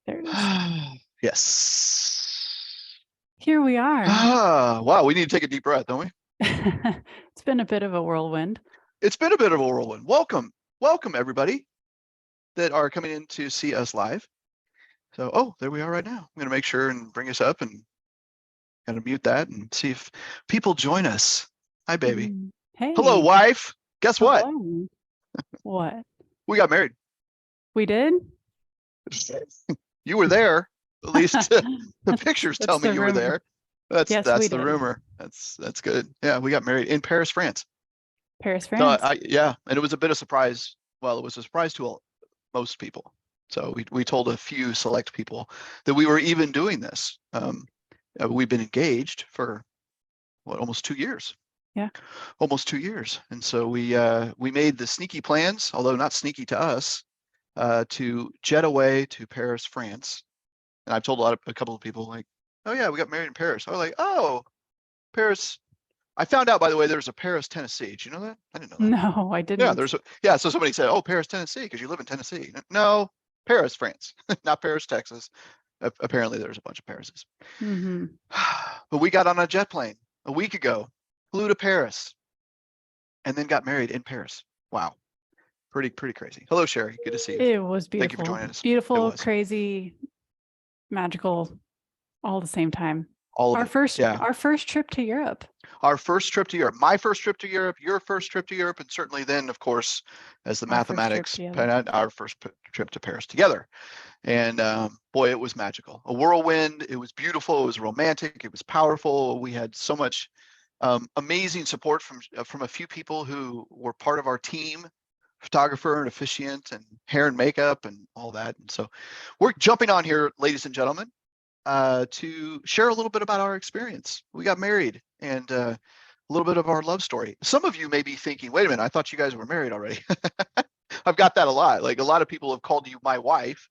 There it is. Yes. Here we are. Wow, we need to take a deep breath, don't we? It's been a bit of a whirlwind. It's been a bit of a whirlwind. Welcome everybody that are coming in to see us live. So, there we are right now. I'm going to make sure and bring us up and kind of mute that and see if people join us. Hi, baby. Hello, Hey, wife. Guess what? hello. What? We got married. We did? You were there. At least the pictures tell That's me the you were rumor. there. That's Yes, we that's the did. rumor. That's good. Yeah, we got married in Paris, France. Paris, So France. yeah, and it was a bit of surprise. Well, it was a surprise to most people. So we told a few select people that we were even doing this. We've been engaged for almost 2 years. Yeah. Almost 2 years, and so we made the sneaky plans, although not sneaky to us, to jet away to Paris, France. And I've told a couple of people like, oh yeah, we got married in Paris. I was like, oh, Paris. I found out, by the way, there's a Paris, Tennessee. Did you know that? I didn't know that. No, I Yeah, didn't. yeah. So somebody said, "Oh, Paris, Tennessee, because you live in Tennessee." No, Paris, France, not Paris, Texas. Apparently, there's a bunch of Parises. Mm-hmm. But we got on a jet plane a week ago, flew to Paris, and then got married in Paris. Wow, pretty crazy. Hello, Sherry. Good to see you. It was Thank you for beautiful. joining us. It Beautiful, was crazy, magical, all at the same time. all of Our it. first Yeah. our first trip to Europe. Our first trip to Europe, my first trip to Europe, your first trip to Europe, and certainly then, of course, as the Our first trip mathematics, together. our first trip to Paris together. And boy, it was magical. A whirlwind. It was beautiful. It was romantic. It was powerful. We had so much amazing support from a few people who were part of our team, photographer and officiant and hair and makeup and all that. And so we're jumping on here, ladies and gentlemen, to share a little bit about our experience. We got married and a little bit of our love story. Some of you may be thinking, wait a minute, I thought you guys were married already. I've got that a lot. Like a lot of people have called you my wife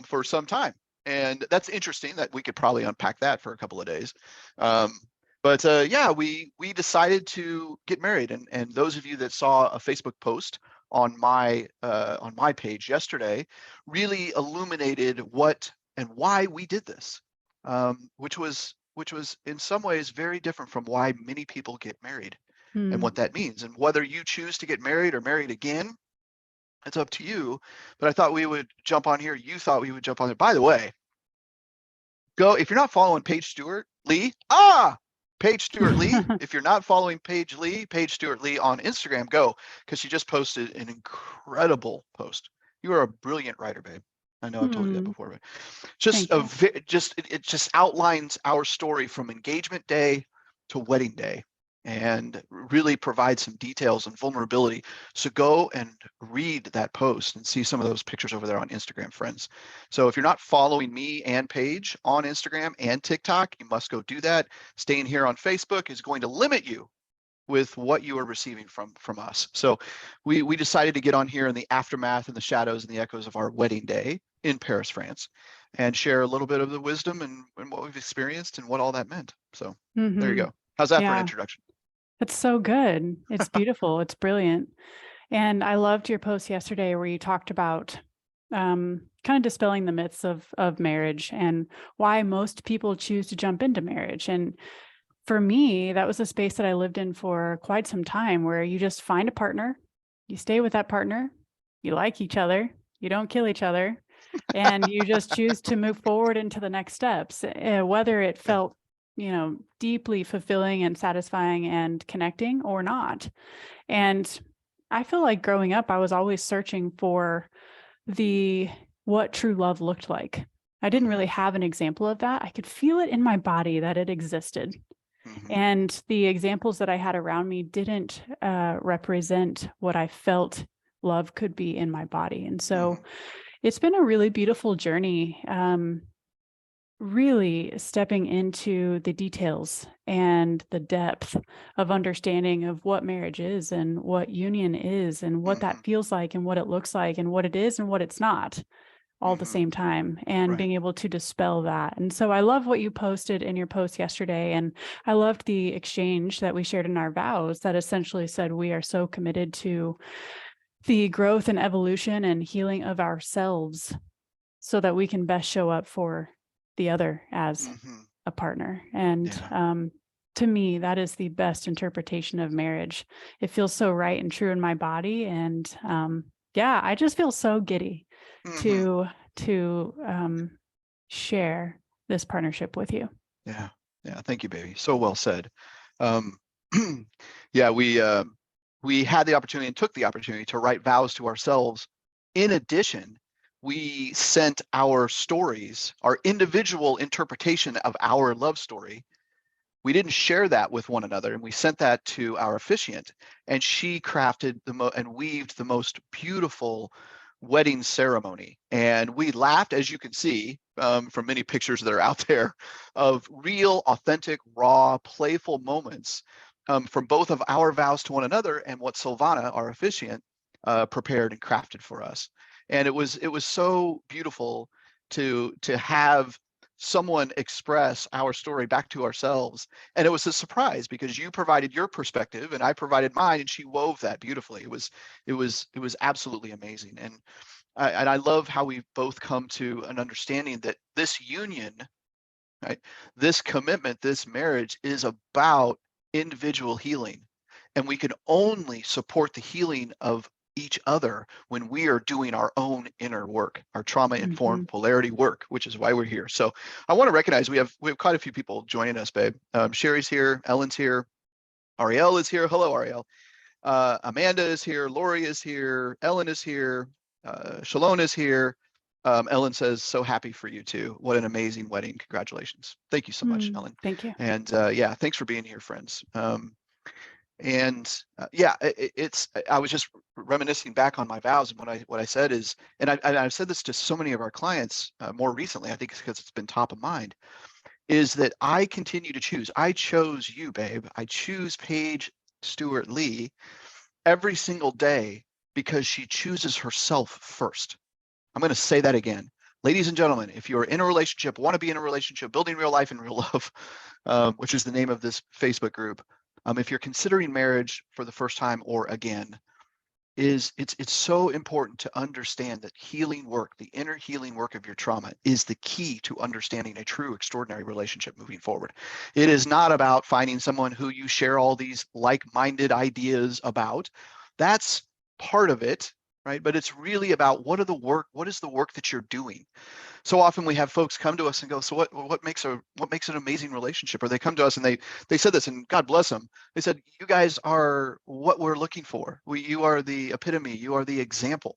for some time. And that's interesting that we could probably unpack that for a couple of days. But yeah, we decided to get married. And those of you that saw a Facebook post on my page yesterday really illuminated what and why we did this, which was in some ways very different from why many people get married and Hmm. what that means. And whether you choose to get married or married again, it's up to you. But I thought we would jump on here. You thought we would jump on there. By the way, go if you're not following Paige Stewart Lee. Paige Stewart Lee. If you're not following Paige Stewart Lee on Instagram, go, because she just posted an incredible post. You are a brilliant writer, babe. I know I've told you that before, but just Thank you. it just outlines our story from engagement day to wedding day and really provides some details and vulnerability. So go and read that post and see some of those pictures over there on Instagram, friends. So if you're not following me and Paige on Instagram and TikTok, you must go do that. Staying here on Facebook is going to limit you with what you are receiving from us. So we decided to get on here in the aftermath and the shadows and the echoes of our wedding day in Paris, France, and share a little bit of the wisdom and what we've experienced and what all that meant. So there you go. How's that for an Yeah, introduction? it's so good. It's beautiful. It's brilliant. And I loved your post yesterday where you talked about kind of dispelling the myths of marriage and why most people choose to jump into marriage. And for me, that was a space that I lived in for quite some time, where you just find a partner, you stay with that partner, you like each other, you don't kill each other, and you just choose to move forward into the next steps, whether it Yeah. felt, deeply fulfilling and satisfying and connecting or not. And I feel like growing up, I was always searching for what true love looked like. I didn't really have an example of that. I could feel it in my body that it existed. Mm-hmm. And the examples that I had around me didn't represent what I felt love could be in my body. And so it's been a really beautiful journey, really stepping into the details and the depth of understanding of what marriage is and what union is and what that feels like and what it looks like and what it is and what it's not, all at the same time, and being able to dispel that. And so I love what you posted in your post yesterday. And I loved the exchange that we shared in our vows that essentially said, we are so committed to the growth and evolution and healing of ourselves so that we can best show up for the other as Mhm. a partner. And Yeah. to me, that is the best interpretation of marriage. It feels so right and true in my body. And yeah, I just feel so giddy Mhm. to share this partnership with you. Yeah. Yeah. Thank you, baby. So well said. Um, yeah, we had the opportunity and took the opportunity to write vows to ourselves. In addition, we sent our stories, our individual interpretation of our love story. We didn't share that with one another, and we sent that to our officiant, and she crafted and weaved the most beautiful wedding ceremony. And we laughed, as you can see from many pictures that are out there, of real, authentic, raw, playful moments from both of our vows to one another and what Silvana, our officiant, prepared and crafted for us. And it was so beautiful to have someone express our story back to ourselves. And it was a surprise because you provided your perspective and I provided mine, and she wove that beautifully. It was absolutely amazing. And I love how we've both come to an understanding that this union, right, this commitment, this marriage is about individual healing. And we can only support the healing of each other when we are doing our own inner work, our trauma-informed Mhm. polarity work, which is why we're here. So I want to recognize we have quite a few people joining us, babe. Sherry's here, Ellen's here, Ariel is here. Hello, Ariel. Amanda is here, Lori is here, Ellen is here, Shalon is here. Ellen says, so happy for you too. What an amazing wedding. Congratulations. Thank you so much, Ellen. Thank you. And yeah, thanks for being here, friends. And yeah, I was just reminiscing back on my vows, and what I said is, and I've said this to so many of our clients more recently, I think it's because it's been top of mind, is that I continue to choose. I chose you, babe. I choose Paige Stewart Lee every single day because she chooses herself first. I'm going to say that again. Ladies and gentlemen, if you're in a relationship, want to be in a relationship, building real life and real love, which is the name of this Facebook group, if you're considering marriage for the first time or again, it's so important to understand that healing work, the inner healing work of your trauma, is the key to understanding a true extraordinary relationship moving forward. It is not about finding someone who you share all these like-minded ideas about. That's part of it, right? But it's really about what is the work that you're doing. So often we have folks come to us and go, so what makes an amazing relationship? Or they come to us and they said this, and God bless them. They said, you guys are what we're looking for. You are the epitome. You are the example.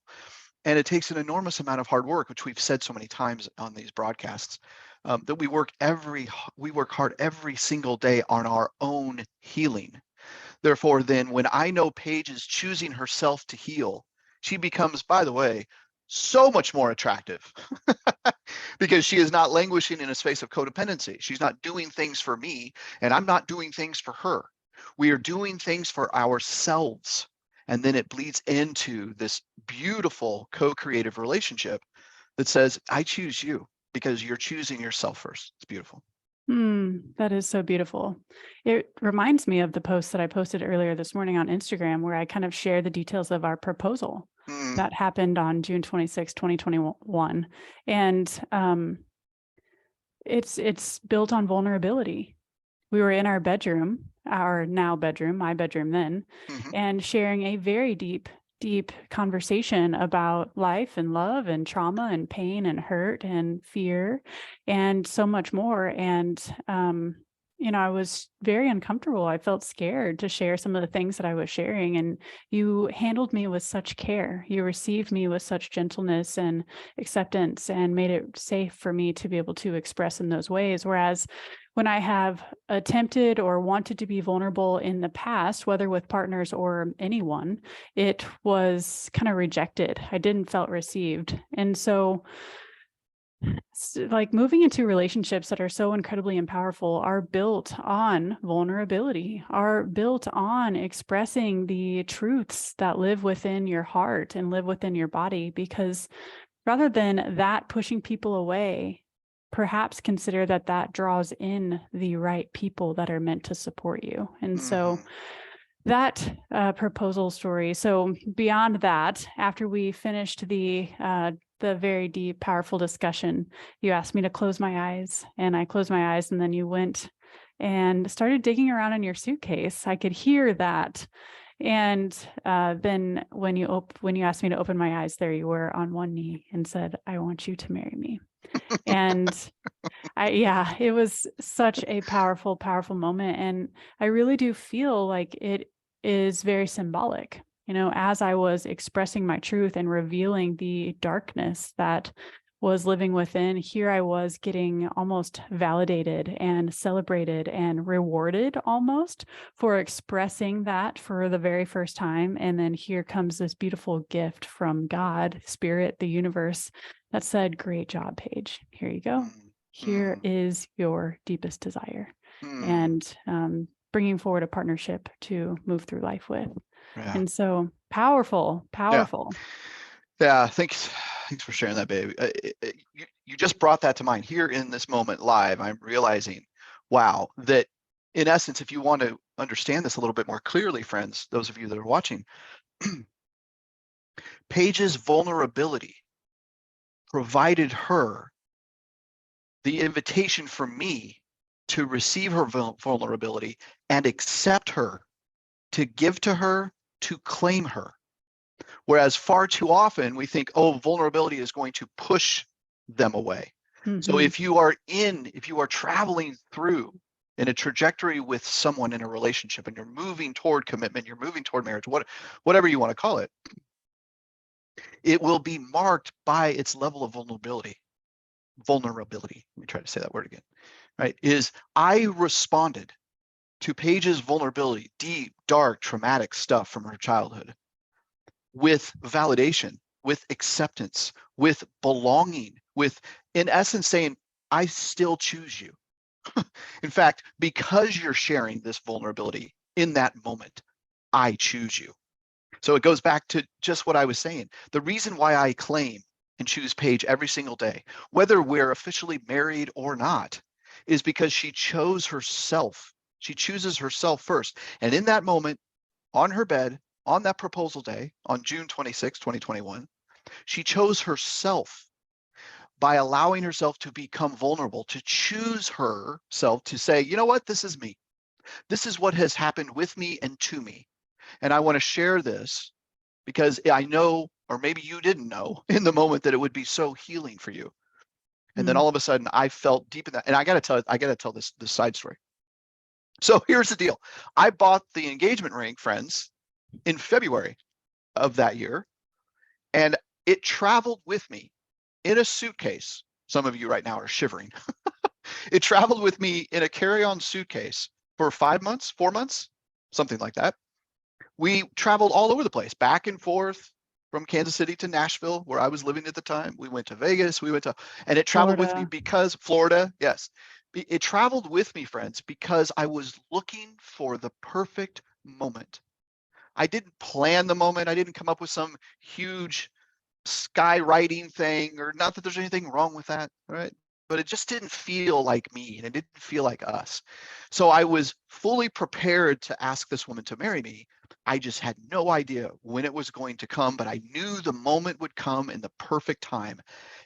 And it takes an enormous amount of hard work, which we've said so many times on these broadcasts, that we work hard every single day on our own healing. Therefore, then when I know Paige is choosing herself to heal, she becomes, by the way, so much more attractive because she is not languishing in a space of codependency. She's not doing things for me, and I'm not doing things for her. We are doing things for ourselves. And then it bleeds into this beautiful co-creative relationship that says, I choose you because you're choosing yourself first. It's beautiful. That is so beautiful. It reminds me of the post that I posted earlier this morning on Instagram, where I kind of share the details of our proposal Mm, that happened on June 26, 2021. And it's built on vulnerability. We were in our bedroom, our now bedroom, my bedroom then, mhm, and sharing a very deep conversation about life and love and trauma and pain and hurt and fear and so much more. And, I was very uncomfortable. I felt scared to share some of the things that I was sharing. And you handled me with such care. You received me with such gentleness and acceptance and made it safe for me to be able to express in those ways. Whereas when I have attempted or wanted to be vulnerable in the past, whether with partners or anyone, it was kind of rejected. I didn't felt received. And so like moving into relationships that are so incredibly and powerful are built on vulnerability, are built on expressing the truths that live within your heart and live within your body, because rather than that pushing people away, perhaps consider that draws in the right people that are meant to support you. And so mhm. that proposal story. So beyond that, after we finished the very deep, powerful discussion, you asked me to close my eyes, and I closed my eyes, and then you went and started digging around in your suitcase. I could hear that. And then when you asked me to open my eyes, there you were on one knee and said, "I want you to marry me." And yeah, it was such a powerful, powerful moment. And I really do feel like it is very symbolic. As I was expressing my truth and revealing the darkness that was living within, here I was getting almost validated and celebrated and rewarded almost for expressing that for the very first time. And then here comes this beautiful gift from God, Spirit, the universe, that said, "Great job, Paige. Here you go. Here Mm, is your deepest desire." mm, And bringing forward a partnership to move through life with. yeah. And so powerful, Yeah. powerful. Yeah. Thanks for sharing that, baby. You just brought that to mind here in this moment live. I'm realizing, wow, that in essence, if you want to understand this a little bit more clearly, friends, those of you that are watching, Paige's vulnerability provided her the invitation for me to receive her vulnerability and accept her, to give to her, to claim her. Whereas far too often we think, oh, vulnerability is going to push them away. So Mm-hmm. if you are traveling through in a trajectory with someone in a relationship and you're moving toward commitment, you're moving toward marriage, whatever you want to call it, it will be marked by its level of vulnerability. Vulnerability. Let me try to say that word again. Right? Is I responded to Paige's vulnerability, deep, dark, traumatic stuff from her childhood, with validation, with acceptance, with belonging, with, in essence, saying, I still choose you. In fact, because you're sharing this vulnerability in that moment, I choose you. So it goes back to just what I was saying. The reason why I claim and choose Paige every single day, whether we're officially married or not, is because she chose herself. She chooses herself first. And in that moment, on her bed, on that proposal day, on June 26, 2021, she chose herself by allowing herself to become vulnerable, to choose herself to say, you know what, this is me. This is what has happened with me and to me. And I want to share this because I know, or maybe you didn't know in the moment, that it would be so healing for you. And then Mm. all of a sudden I felt deep in that. And I got to tell this side story. So here's the deal. I bought the engagement ring, friends, in February of that year, and it traveled with me in a suitcase. Some of you right now are shivering. It traveled with me in a carry-on suitcase for 5 months, 4 months, something like that. We traveled all over the place, back and forth from Kansas City to Nashville, where I was living at the time. We went to Vegas, and it traveled with me Florida. because Florida, yes. It traveled with me, friends, because I was looking for the perfect moment. I didn't plan the moment. I didn't come up with some huge skywriting thing, or not that there's anything wrong with that, right? But it just didn't feel like me, and it didn't feel like us. So I was fully prepared to ask this woman to marry me. I just had no idea when it was going to come, but I knew the moment would come in the perfect time.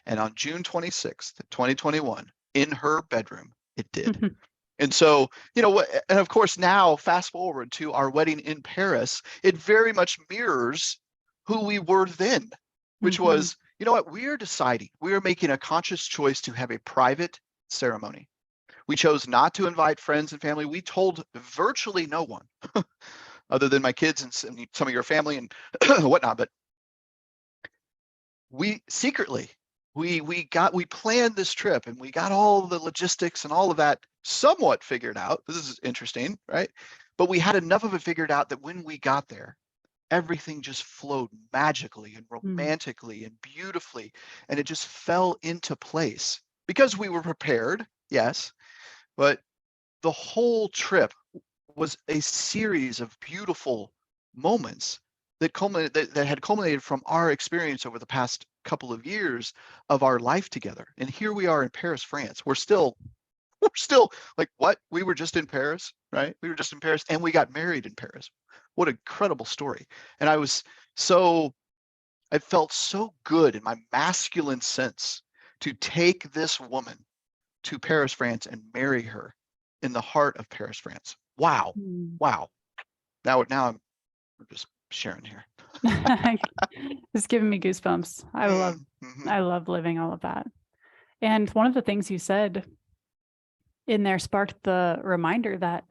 And on June 26th, 2021, in her bedroom, it did. And so, and of course, now fast forward to our wedding in Paris, it very much mirrors who we were then, which Mm-hmm. was, you know what, we are making a conscious choice to have a private ceremony. We chose not to invite friends and family. We told virtually no one other than my kids and some of your family and whatnot. But we secretly, we planned this trip, and we got all the logistics and all of that somewhat figured out. This is interesting, right? But we had enough of it figured out that when we got there, everything just flowed magically and Mm. romantically and beautifully, and it just fell into place because we were prepared, yes, but the whole trip was a series of beautiful moments that had culminated from our experience over the past couple of years of our life together. And here we are in Paris, France. We're still like, what? We were just in Paris, right? We were just in Paris, and we got married in Paris. What an incredible story. And I felt so good in my masculine sense to take this woman to Paris, France, and marry her in the heart of Paris, France. Wow. Mm. Wow. Now we're just sharing here. It's giving me goosebumps. Mm-hmm. I love living all of that. And one of the things you said in there sparked the reminder that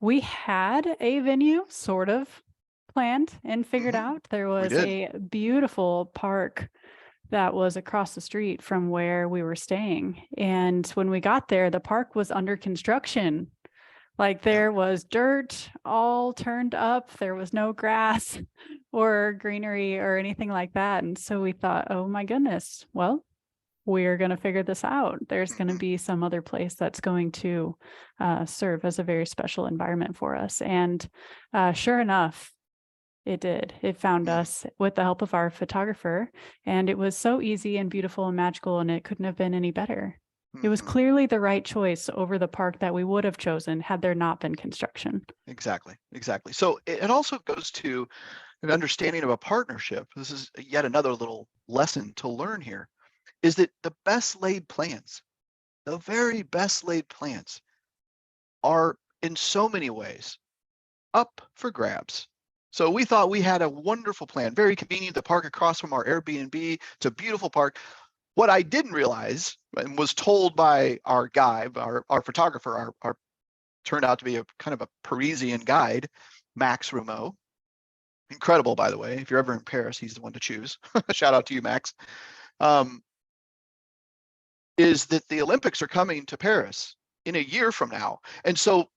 we had a venue sort of planned and figured Mm-hmm. out. There We was did. a beautiful park that was across the street from where we were staying. And when we got there, the park was under construction. Like Yeah. there was dirt all turned up. There was no grass or greenery or anything like that. And so we thought, oh my goodness, well, we're going to figure this out. There's going to Mm-hmm. be some other place that's going to serve as a very special environment for us. And sure enough, it did. It found Mm-hmm. us with the help of our photographer, and it was so easy and beautiful and magical, and it couldn't have been any better. It was Mm-hmm. clearly the right choice over the park that we would have chosen had there not been construction. Exactly. Exactly. So it also goes to an understanding of a partnership. This is yet another little lesson to learn here, is that the best laid plans, the very best laid plans, are in so many ways up for grabs. So we thought we had a wonderful plan, very convenient, the park across from our Airbnb. It's a beautiful park. What I didn't realize and was told by our guide, our photographer, our turned out to be a kind of a Parisian guide, Max Rumeau. Incredible, by the way. If you're ever in Paris, he's the one to choose. Shout out to you, Max. Um, is that the Olympics are coming to Paris in a year from now. And so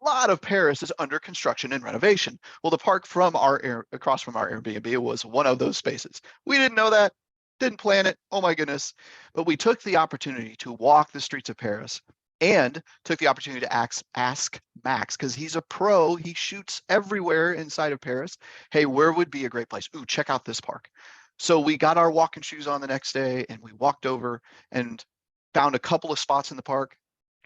a lot of Paris is under construction and renovation. Well, the park across from our Airbnb was one of those spaces. We didn't know that, didn't plan it. Oh my goodness. But we took the opportunity to walk the streets of Paris and took the opportunity to ask Max, because he's a pro. He shoots everywhere inside of Paris. Hey, where would be a great place? Ooh, check out this park. So we got our walking shoes on the next day and we walked over and found a couple of spots in the park.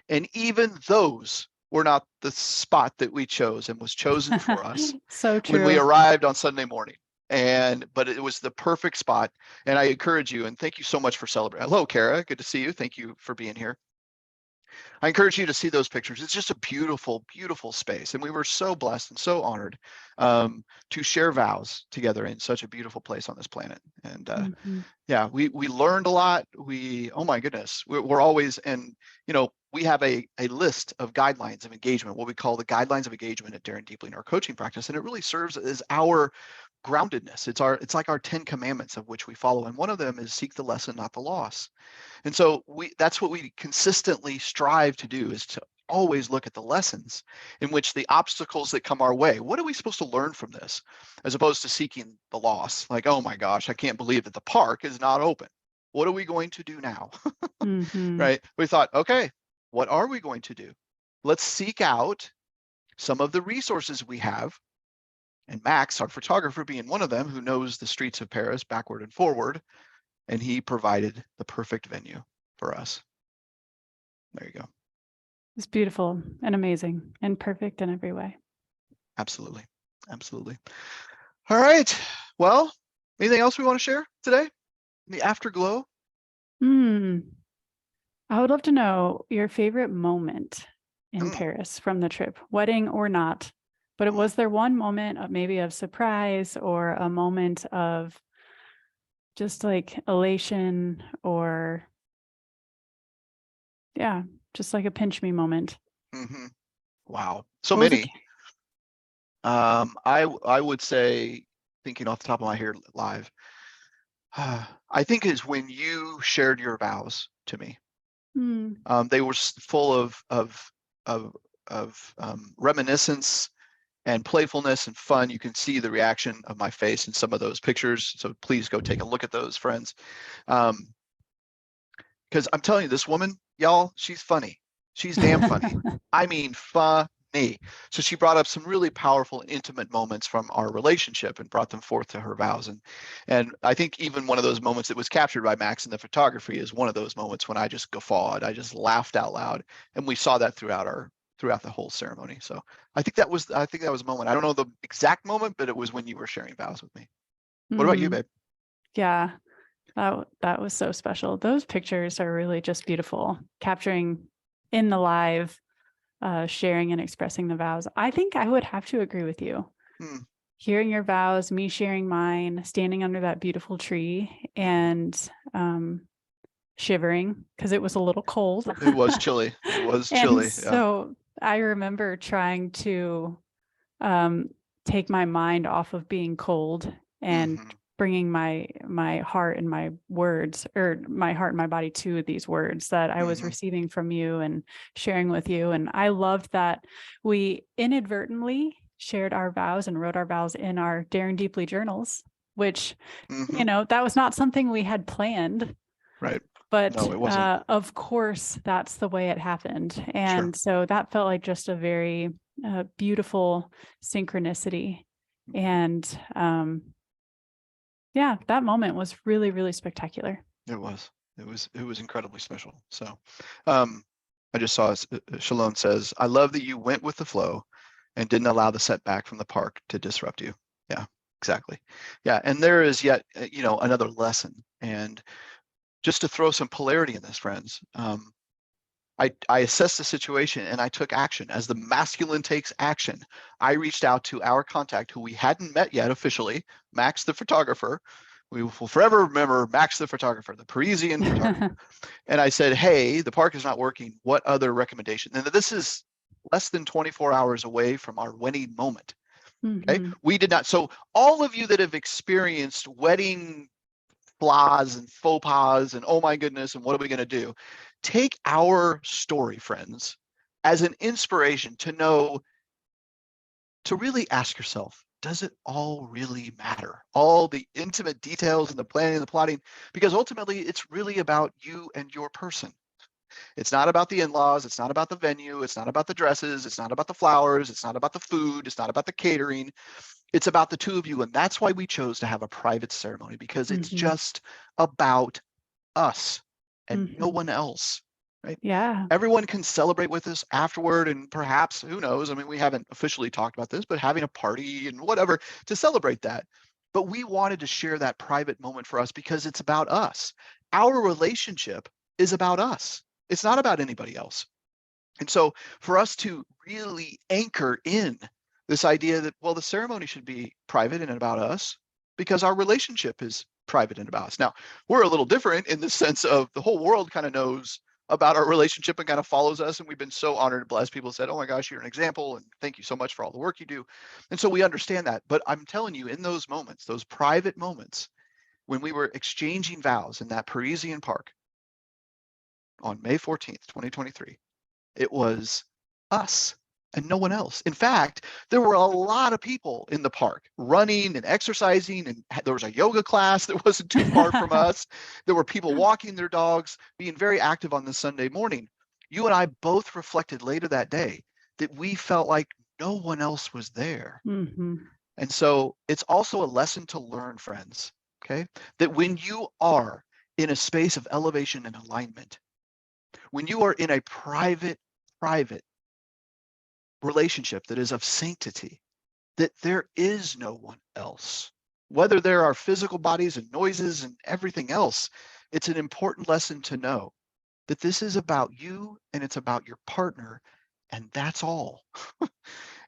And even those were not the spot that we chose and was chosen for us So when we true. arrived on Sunday morning. But it was the perfect spot. And I encourage you, and thank you so much for celebrating. Hello, Kara. Good to see you. Thank you for being here. I encourage you to see those pictures. It's just a beautiful, beautiful space. And we were so blessed and so honored to share vows together in such a beautiful place on this planet. And Mhm. yeah, we learned a lot. Oh my goodness, we're always, and we have a list of guidelines of engagement, what we call the guidelines of engagement at Daring Deeply in our coaching practice. And it really serves as our groundedness. It's like our 10 commandments of which we follow. And one of them is seek the lesson, not the loss. And so that's what we consistently strive to do, is to always look at the lessons in which the obstacles that come our way. What are we supposed to learn from this? As opposed to seeking the loss. Like, oh my gosh, I can't believe that the park is not open. What are we going to do now? Mhm. Right? We thought, okay, what are we going to do? Let's seek out some of the resources we have. And Max, our photographer, being one of them, who knows the streets of Paris backward and forward, and he provided the perfect venue for us. There you go. It's beautiful and amazing and perfect in every way. Absolutely. Absolutely. All right. Well, anything else we want to share today? The afterglow? Hmm. I would love to know your favorite moment in Mm, Paris from the trip, wedding or not. But mm. was there one moment of maybe of surprise or a moment of just like elation or yeah, just like a pinch me moment? Mm-hmm. Wow. So What was it? many. I would say, thinking off the top of my head live, I think is when you shared your vows to me. Hmm. They were full of reminiscence and playfulness and fun. You can see the reaction of my face in some of those pictures. So please go take a look at those, friends. Because I'm telling you, this woman, y'all, she's funny. She's damn funny. I mean, funny. So she brought up some really powerful, intimate moments from our relationship and brought them forth to her vows. And I think even one of those moments that was captured by Max in the photography is one of those moments when I just guffawed. I just laughed out loud. And we saw that throughout throughout the whole ceremony. So I think that was a moment. I don't know the exact moment, but it was when you were sharing vows with me. What about you, Mhm. babe? Yeah, that was so special. Those pictures are really just beautiful, capturing in the live, sharing and expressing the vows. I think I would have to agree with you. Hmm. Hearing your vows, me sharing mine, standing under that beautiful tree, and shivering because it was a little cold. It was chilly. It was And chilly. Yeah. so I remember trying to um, take my mind off of being cold and Hmm. bringing my heart and my words, or my heart and my body, to these words that I was Hmm. receiving from you and sharing with you. And I loved that we inadvertently shared our vows and wrote our vows in our Daring Deeply journals, which, Hmm. that was not something we had planned, Right. but No, it wasn't. of course that's the way it happened. Sure. And so that felt like just a very beautiful synchronicity. And yeah, that moment was really, really spectacular. It was. It was incredibly special. So, um, I just saw Shalom says, "I love that you went with the flow and didn't allow the setback from the park to disrupt you." Yeah, exactly. Yeah, and there is yet, another lesson. And just to throw some polarity in this, friends, I assessed the situation and I took action. As the masculine takes action, I reached out to our contact who we hadn't met yet officially, Max the photographer. We will forever remember Max the photographer, the Parisian photographer. And I said, hey, the park is not working. What other recommendation? And this is less than 24 hours away from our wedding moment. Okay. Hmm. We did not. So all of you that have experienced wedding flaws and faux pas and oh my goodness, and what are we going to do? Take our story, friends, as an inspiration to know, to really ask yourself, does it all really matter? All the intimate details and the planning and the plotting, because ultimately it's really about you and your person. It's not about the in-laws. It's not about the venue. It's not about the dresses. It's not about the flowers. It's not about the food. It's not about the catering. It's about the two of you. And that's why we chose to have a private ceremony, because it's Hmm. just about us and no Hmm. one else, right? Yeah. Everyone can celebrate with us afterward, and perhaps, who knows? I mean, we haven't officially talked about this, but having a party and whatever to celebrate that. But we wanted to share that private moment for us because it's about us. Our relationship is about us. It's not about anybody else. And so for us to really anchor in this idea that, well, the ceremony should be private and about us because our relationship is private and about us. Now, we're a little different in the sense of the whole world kind of knows about our relationship and kind of follows us. And we've been so honored and blessed. People said, oh my gosh, you're an example. And thank you so much for all the work you do. And so we understand that. But I'm telling you, in those moments, those private moments, when we were exchanging vows in that Parisian park on May 14th, 2023, it was us and no one else. In fact, there were a lot of people in the park running and exercising, and there was a yoga class that wasn't too far from us. There were people walking their dogs, being very active on this Sunday morning. You and I both reflected later that day that we felt like no one else was there. Hmm. And so it's also a lesson to learn, friends, okay? That when you are in a space of elevation and alignment, when you are in a private relationship that is of sanctity, that there is no one else. Whether there are physical bodies and noises and everything else, it's an important lesson to know that this is about you and it's about your partner, and that's all.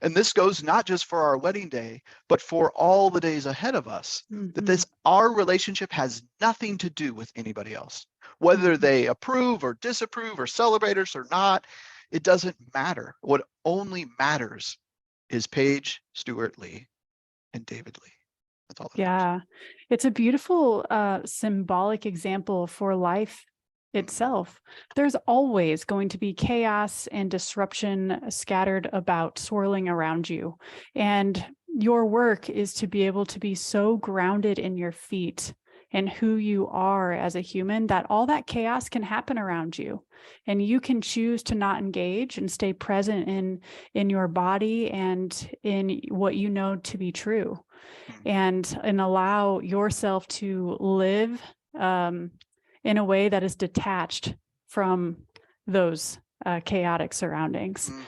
And this goes not just for our wedding day, but for all the days ahead of us, that Hmm. this our relationship has nothing to do with anybody else. Whether Hmm. they approve or disapprove or celebrate us or not, it doesn't matter. What only matters is Paige, Stuart Lee, and David Lee. That's all that matters. Yeah, it's a beautiful symbolic example for life Mhm. itself. There's always going to be chaos and disruption scattered about, swirling around you. And your work is to be able to be so grounded in your feet and who you are as a human that all that chaos can happen around you. And you can choose to not engage and stay present in your body and in what you know to be true, Mhm. and allow yourself to live in a way that is detached from those chaotic surroundings. Mhm.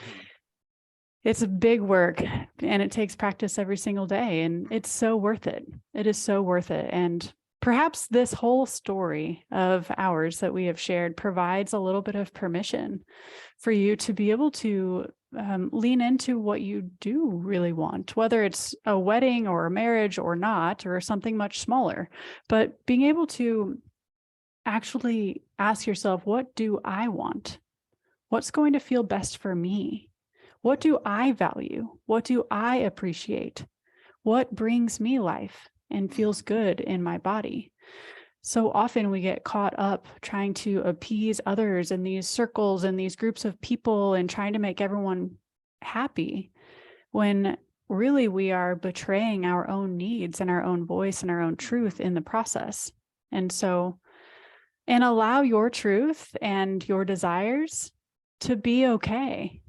It's a big work and it takes practice every single day, and it's so worth it. It is so worth it. And perhaps this whole story of ours that we have shared provides a little bit of permission for you to be able to lean into what you do really want, whether it's a wedding or a marriage or not, or something much smaller. But being able to actually ask yourself, what do I want? What's going to feel best for me? What do I value? What do I appreciate? What brings me life and feels good in my body? So often we get caught up trying to appease others in these circles and these groups of people and trying to make everyone happy, when really we are betraying our own needs and our own voice and our own truth in the process. And allow your truth and your desires to be okay.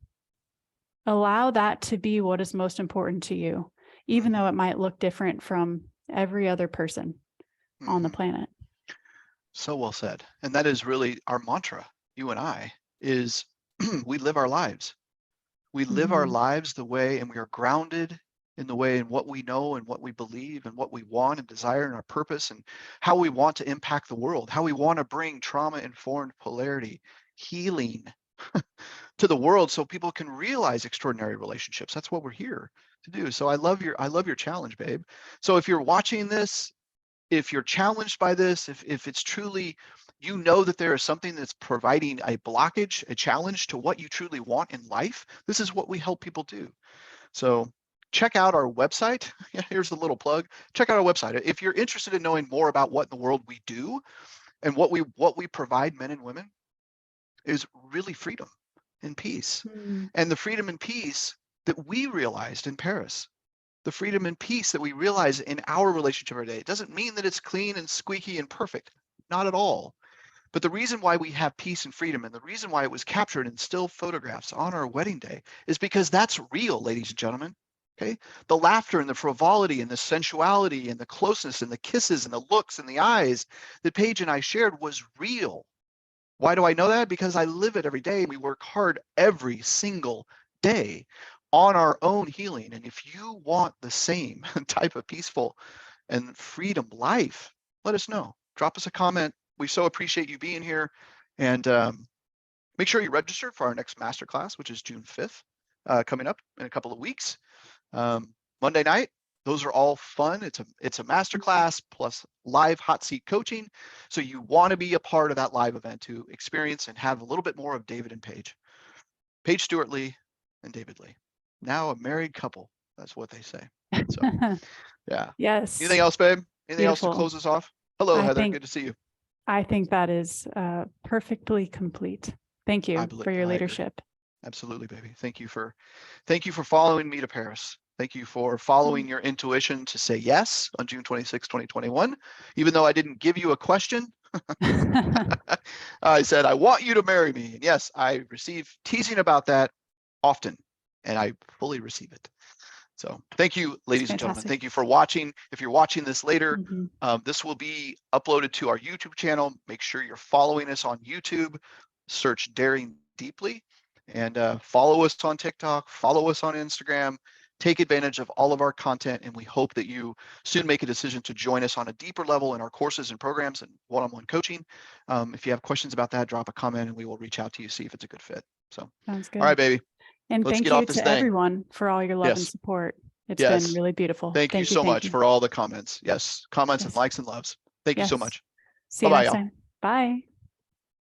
Allow that to be what is most important to you, even though it might look different from every other person on the planet. So well said. And that is really our mantra, you and I, is we live our lives. We live our lives the way, and we are grounded in the way in what we know and what we believe and what we want and desire and our purpose and how we want to impact the world, how we want to bring trauma-informed polarity, healing to the world so people can realize extraordinary relationships. That's what we're here to do. So I love your challenge, babe. So if you're watching this, if you're challenged by this, if it's truly, you know that there is something that's providing a blockage, a challenge to what you truly want in life, this is what we help people do. So check out our website. Here's the little plug. Check out our website. If you're interested in knowing more about what in the world we do and what we provide men and women, is really freedom and peace. And the freedom and peace that we realized in Paris, the freedom and peace that we realize in our relationship every day. It doesn't mean that it's clean and squeaky and perfect, not at all. But the reason why we have peace and freedom, and the reason why it was captured in still photographs on our wedding day, is because that's real, ladies and gentlemen. Okay, the laughter and the frivolity and the sensuality and the closeness and the kisses and the looks and the eyes that Paige and I shared was real. Why do I know that? Because I live it every day. We work hard every single day on our own healing. And if you want the same type of peaceful and freedom life, let us know. Drop us a comment. We so appreciate you being here. And make sure you register for our next masterclass, which is June 5th, coming up in a couple of weeks. Monday night. Those are all fun. It's a masterclass plus live hot seat coaching. So you want to be a part of that live event to experience and have a little bit more of David and Paige. Paige Stewart Lee and David Lee. Now a married couple. That's what they say. So yeah. Yes. Anything else, babe? Anything else to Beautiful. close us off? Hello, Heather. Good to see you. I think that is perfectly complete. Thank you for your leadership. Absolutely, baby. Thank you for following me to Paris. Thank you for following your intuition to say yes on June 26, 2021. Even though I didn't give you a question, I said, I want you to marry me. And yes, I receive teasing about that often, and I fully receive it. So thank you, ladies and gentlemen. Thank you for watching. If you're watching this later, this will be uploaded to our YouTube channel. Make sure you're following us on YouTube. Search Daring Deeply, and follow us on TikTok, follow us on Instagram. Take advantage of all of our content, and we hope that you soon make a decision to join us on a deeper level in our courses and programs and one-on-one coaching. If you have questions about that, drop a comment and we will reach out to you, see if it's a good fit. So, sounds good. All right, baby. And thank you to everyone for all your love and support. It's been really beautiful. Thank you so much for all the comments. Yes, comments and likes and loves. Thank you so much. See you next time. Bye.